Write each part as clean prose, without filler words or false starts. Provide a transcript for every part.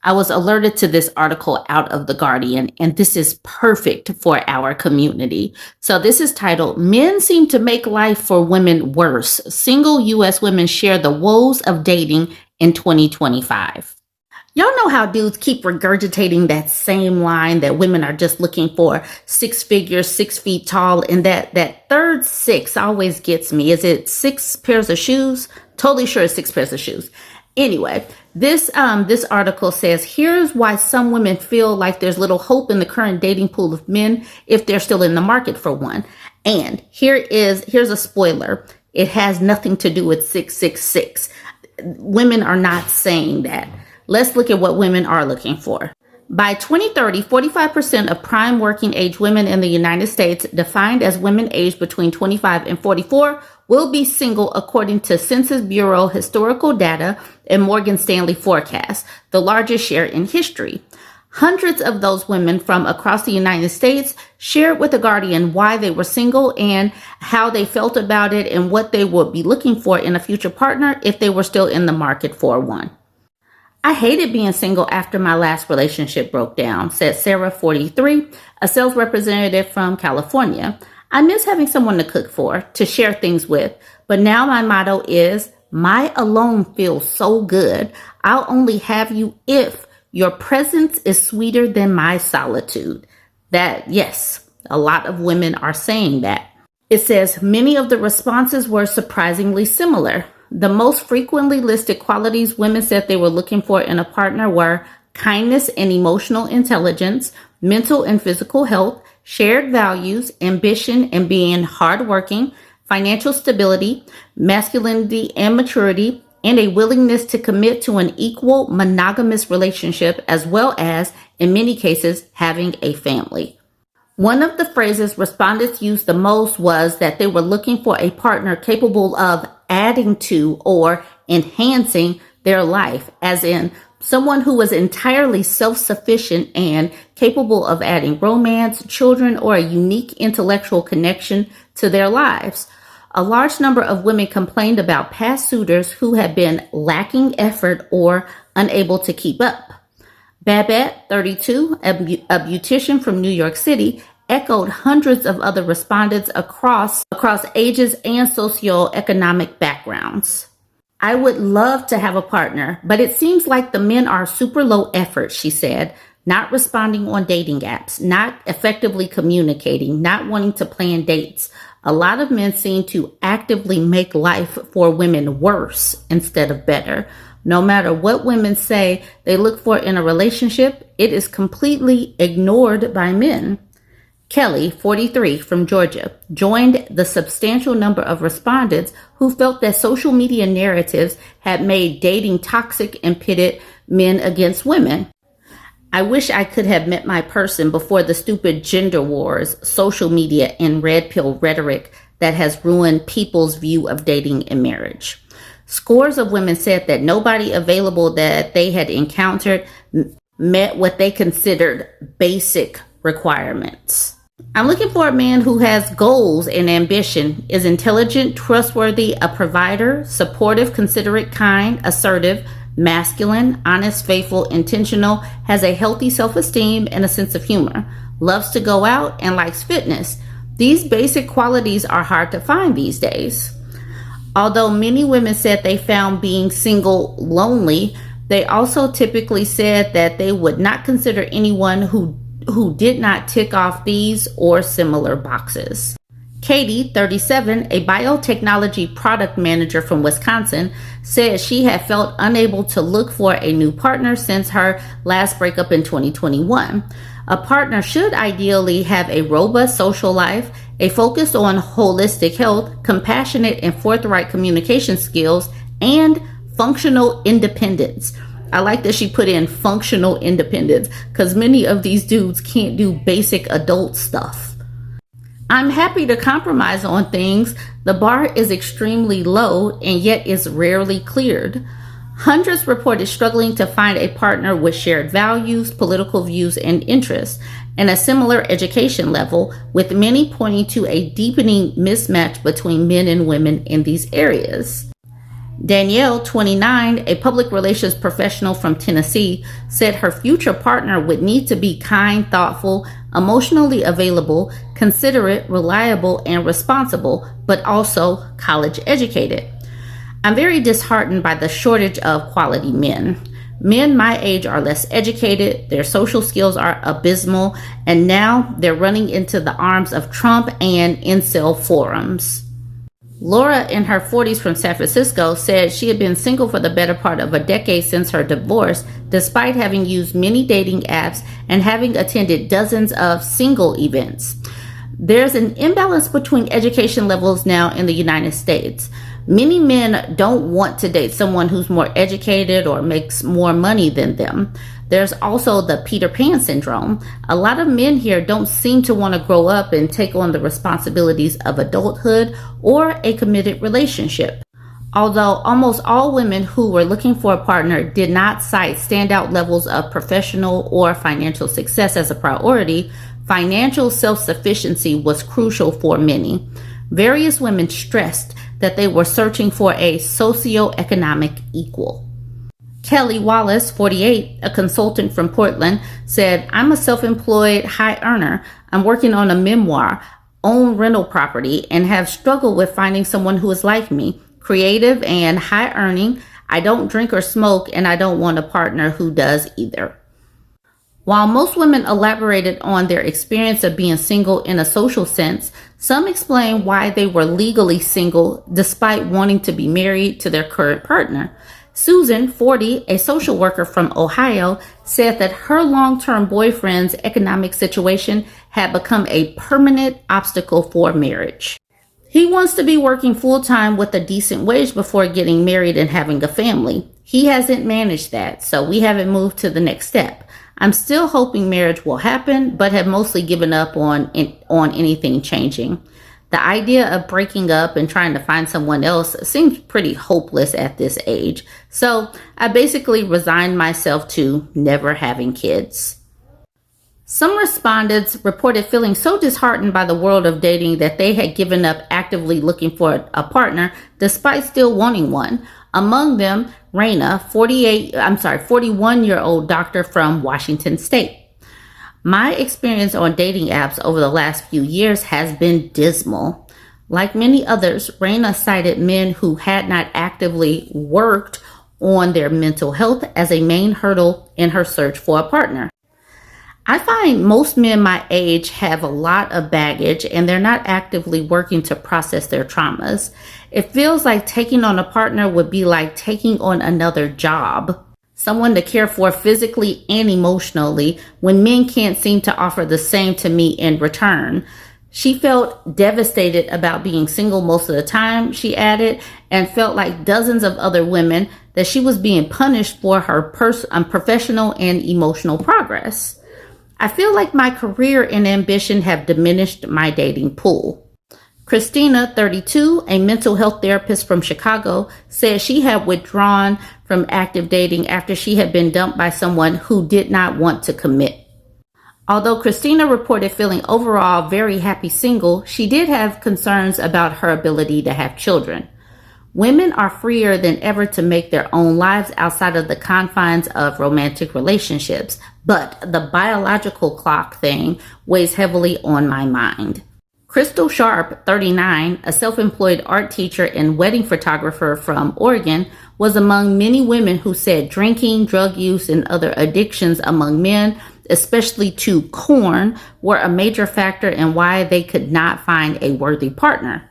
I was alerted to this article out of The Guardian, and this is perfect for our community. So this is titled, Men Seem to Make Life for Women Worse. Single U.S. Women Share the Woes of Dating in 2025. Y'all know how dudes keep regurgitating that same line that women are just looking for 6 figures, 6 feet tall, and that third 6 always gets me. Is it 6 pairs of shoes? Totally sure it's 6 pairs of shoes. Anyway, this article says, here's why some women feel like there's little hope in the current dating pool of men if they're still in the market for one. And here's a spoiler. It has nothing to do with 666. Women are not saying that. Let's look at what women are looking for. By 2030, 45% of prime working age women in the United States, defined as women aged between 25 and 44, will be single according to Census Bureau historical data and Morgan Stanley forecast, the largest share in history. Hundreds of those women from across the United States shared with The Guardian why they were single and how they felt about it and what they would be looking for in a future partner if they were still in the market for one. I hated being single after my last relationship broke down, said Sarah, 43, a sales representative from California. I miss having someone to cook for, to share things with, but now my motto is, my alone feels so good. I'll only have you if your presence is sweeter than my solitude. That, yes, a lot of women are saying that. It says many of the responses were surprisingly similar. The most frequently listed qualities women said they were looking for in a partner were kindness and emotional intelligence, mental and physical health, shared values, ambition and being hardworking, financial stability, masculinity and maturity, and a willingness to commit to an equal monogamous relationship, as well as, in many cases, having a family. One of the phrases respondents used the most was that they were looking for a partner capable of adding to or enhancing their life, as in someone who was entirely self-sufficient and capable of adding romance, children, or a unique intellectual connection to their lives. A large number of women complained about past suitors who had been lacking effort or unable to keep up. Babette, 32, a beautician from New York City, echoed hundreds of other respondents across ages and socioeconomic backgrounds. I would love to have a partner, but it seems like the men are super low effort, she said, not responding on dating apps, not effectively communicating, not wanting to plan dates. A lot of men seem to actively make life for women worse instead of better. No matter what women say they look for in a relationship, it is completely ignored by men. Kelly, 43, from Georgia, joined the substantial number of respondents who felt that social media narratives had made dating toxic and pitted men against women. I wish I could have met my person before the stupid gender wars, social media, and red pill rhetoric that has ruined people's view of dating and marriage. Scores of women said that nobody available that they had encountered met what they considered basic requirements. I'm looking for a man who has goals and ambition, is intelligent, trustworthy, a provider, supportive, considerate, kind, assertive, masculine, honest, faithful, intentional, has a healthy self-esteem and a sense of humor, loves to go out, and likes fitness. These basic qualities are hard to find these days. Although many women said they found being single lonely, they also typically said that they would not consider anyone who did not tick off these or similar boxes. Katie, 37, a biotechnology product manager from Wisconsin, said she had felt unable to look for a new partner since her last breakup in 2021. A partner should ideally have a robust social life, a focus on holistic health, compassionate and forthright communication skills, and functional independence. I like that she put in functional independence because many of these dudes can't do basic adult stuff. I'm happy to compromise on things. The bar is extremely low and yet is rarely cleared. Hundreds reported struggling to find a partner with shared values, political views, and interests, and a similar education level, with many pointing to a deepening mismatch between men and women in these areas. Danielle, 29, a public relations professional from Tennessee, said her future partner would need to be kind, thoughtful, emotionally available, considerate, reliable, and responsible, but also college educated. I'm very disheartened by the shortage of quality men. Men my age are less educated, their social skills are abysmal, and now they're running into the arms of Trump and incel forums. Laura, in her 40s from San Francisco, said she had been single for the better part of a decade since her divorce, despite having used many dating apps and having attended dozens of single events. There's an imbalance between education levels now in the United States. Many men don't want to date someone who's more educated or makes more money than them. There's also the Peter Pan syndrome. A lot of men here don't seem to want to grow up and take on the responsibilities of adulthood or a committed relationship. Although almost all women who were looking for a partner did not cite standout levels of professional or financial success as a priority, financial self-sufficiency was crucial for many. Various women stressed that they were searching for a socioeconomic equal. Kelly Wallace, 48, a consultant from Portland, said, I'm a self-employed high earner. I'm working on a memoir, own rental property, and have struggled with finding someone who is like me, creative and high earning. I don't drink or smoke, and I don't want a partner who does either. While most women elaborated on their experience of being single in a social sense, some explained why they were legally single despite wanting to be married to their current partner. Susan, 40, a social worker from Ohio, said that her long-term boyfriend's economic situation had become a permanent obstacle for marriage. He wants to be working full-time with a decent wage before getting married and having a family. He hasn't managed that, so we haven't moved to the next step. I'm still hoping marriage will happen, but have mostly given up on anything changing. The idea of breaking up and trying to find someone else seems pretty hopeless at this age. So I basically resigned myself to never having kids. Some respondents reported feeling so disheartened by the world of dating that they had given up actively looking for a partner despite still wanting one. Among them, Raina, 41-year-old doctor from Washington State. My experience on dating apps over the last few years has been dismal. Like many others, Raina cited men who had not actively worked on their mental health as a main hurdle in her search for a partner. I find most men my age have a lot of baggage and they're not actively working to process their traumas. It feels like taking on a partner would be like taking on another job. Someone to care for physically and emotionally when men can't seem to offer the same to me in return. She felt devastated about being single most of the time, she added, and felt like dozens of other women that she was being punished for her professional and emotional progress. I feel like my career and ambition have diminished my dating pool. Christina, 32, a mental health therapist from Chicago, said she had withdrawn from active dating after she had been dumped by someone who did not want to commit. Although Christina reported feeling overall very happy single, she did have concerns about her ability to have children. Women are freer than ever to make their own lives outside of the confines of romantic relationships, but the biological clock thing weighs heavily on my mind. Crystal Sharp, 39, a self-employed art teacher and wedding photographer from Oregon, was among many women who said drinking, drug use, and other addictions among men, especially to corn, were a major factor in why they could not find a worthy partner.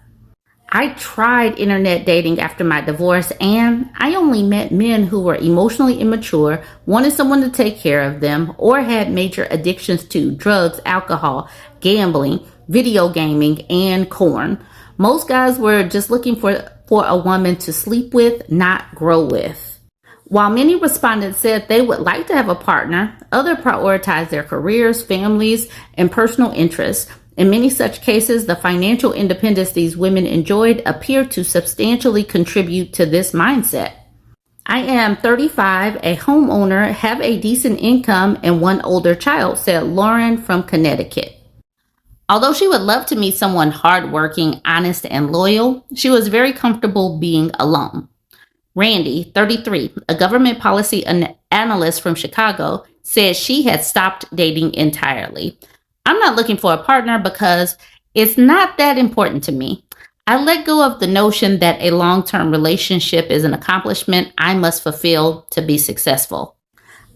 I tried internet dating after my divorce, and I only met men who were emotionally immature, wanted someone to take care of them, or had major addictions to drugs, alcohol, gambling, video gaming, and corn. Most guys were just looking for a woman to sleep with, not grow with. While many respondents said they would like to have a partner, others prioritized their careers, families, and personal interests. In many such cases, the financial independence these women enjoyed appeared to substantially contribute to this mindset. I am 35, a homeowner, have a decent income, and one older child, said Lauren from Connecticut. Although she would love to meet someone hardworking, honest, and loyal, she was very comfortable being alone. Randy, 33, a government policy analyst from Chicago, said she had stopped dating entirely. I'm not looking for a partner because it's not that important to me. I let go of the notion that a long-term relationship is an accomplishment I must fulfill to be successful.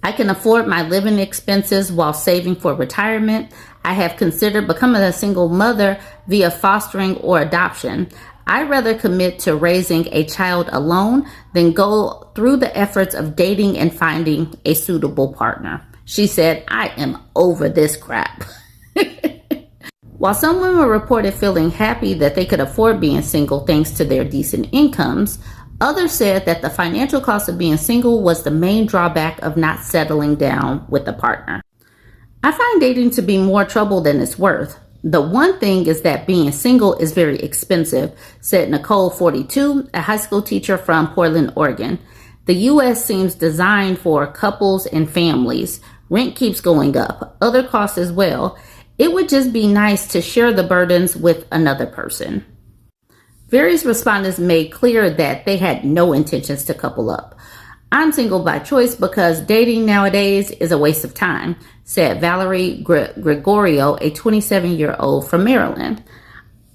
I can afford my living expenses while saving for retirement. I have considered becoming a single mother via fostering or adoption. I'd rather commit to raising a child alone than go through the efforts of dating and finding a suitable partner. She said, I am over this crap. While some women reported feeling happy that they could afford being single thanks to their decent incomes, others said that the financial cost of being single was the main drawback of not settling down with a partner. I find dating to be more trouble than it's worth. The one thing is that being single is very expensive, said Nicole, 42, a high school teacher from Portland, Oregon. The U.S. seems designed for couples and families. Rent keeps going up, other costs as well. It would just be nice to share the burdens with another person. Various respondents made clear that they had no intentions to couple up. I'm single by choice because dating nowadays is a waste of time, said Valerie Gregorio, a 27-year-old from Maryland.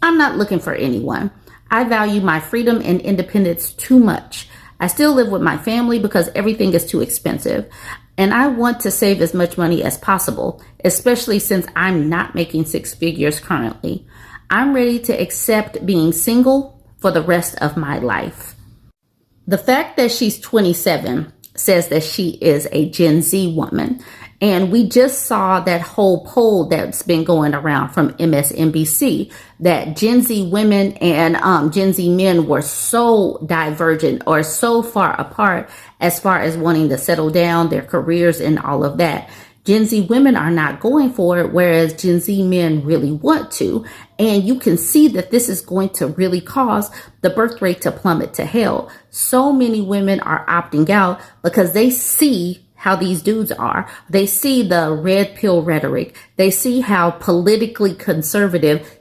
I'm not looking for anyone. I value my freedom and independence too much. I still live with my family because everything is too expensive. And I want to save as much money as possible, especially since I'm not making six figures currently. I'm ready to accept being single for the rest of my life. The fact that she's 27 says that she is a Gen Z woman. And we just saw that whole poll that's been going around from MSNBC that Gen Z women and Gen Z men were so divergent or so far apart as far as wanting to settle down their careers and all of that. Gen Z women are not going for it, whereas Gen Z men really want to. And you can see that this is going to really cause the birth rate to plummet to hell. So many women are opting out because they see how these dudes are. They see the red pill rhetoric. They see how politically conservative /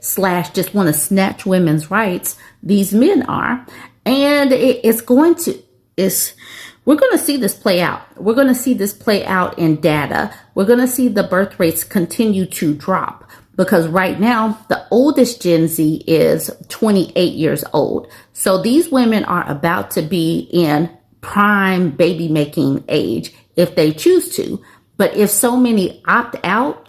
just want to snatch women's rights these men are. And we're going to see this play out. We're going to see this play out in data. We're going to see the birth rates continue to drop because right now the oldest Gen Z is 28 years old. So these women are about to be in prime baby making age if they choose to. But if so many opt out,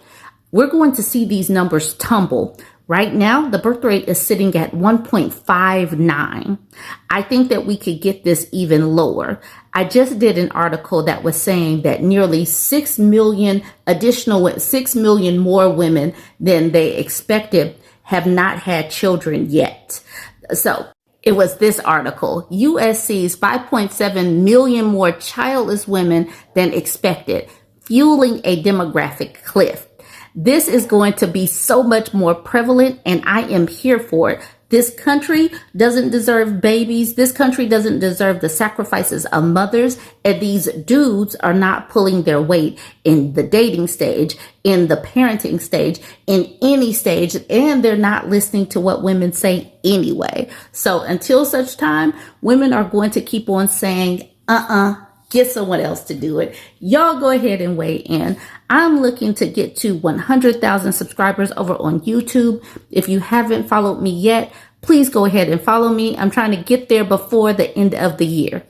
we're going to see these numbers tumble. Right now, the birth rate is sitting at 1.59. I think that we could get this even lower. I just did an article that was saying that nearly 6 million more women than they expected have not had children yet. So it was this article. U.S. sees 5.7 million more childless women than expected, fueling a demographic cliff. This is going to be so much more prevalent, and I am here for it. This country doesn't deserve babies. This country doesn't deserve the sacrifices of mothers. And these dudes are not pulling their weight in the dating stage, in the parenting stage, in any stage. And they're not listening to what women say anyway. So until such time, women are going to keep on saying, get someone else to do it. Y'all go ahead and weigh in. I'm looking to get to 100,000 subscribers over on YouTube. If you haven't followed me yet, please go ahead and follow me. I'm trying to get there before the end of the year.